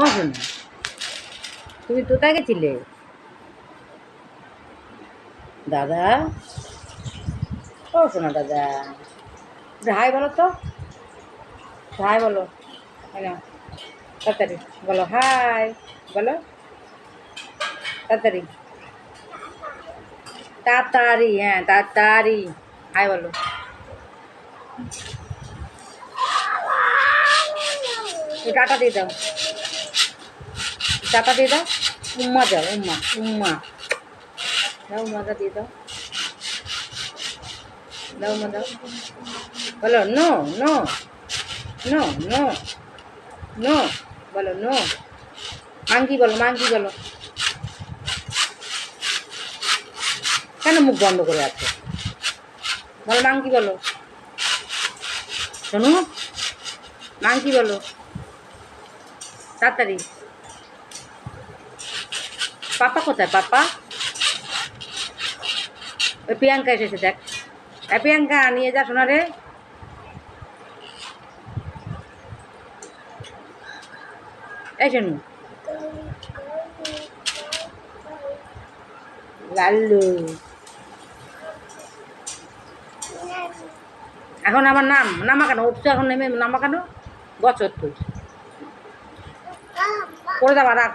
ও শোনা, তুমি কোথায় গেছিলে? দাদা, ও শোনা দাদা, হাই বলো তো, হাই বলো। হ্যালো, তাড়াতাড়ি বলো হাই, বলো তাড়াতাড়ি, তাড়াতাড়ি, হ্যাঁ তাড়াতাড়ি হাই বলো। টাটা দিয়ে দাও, টাটা দিয়ে দাও। উম্মা যাও, উম্মা উম্মা দাও, উম্মাটা দিয়ে দাও, দাও উম্মা দাও। বলো no no no no no, বলো নো। মাঙ্কি বলো, মাঙ্কি বলো। কেন মুখ বন্ধ করে আছে? বলো মাঙ্কি বলো। শোনো, মাঙ্কি বলো তাড়াতাড়ি। পাপা কোথায়? পাপা ওই প্রিয়াঙ্কা এসেছে দেখ। প্রিয়াঙ্কা নিয়ে যা শোনা রে। এই শোনু, লাল্লু, এখন আমার নাম নামা কেন? উঠছো এখন নেমে নামা কেন? বছর তুই করে দেবা রাখ।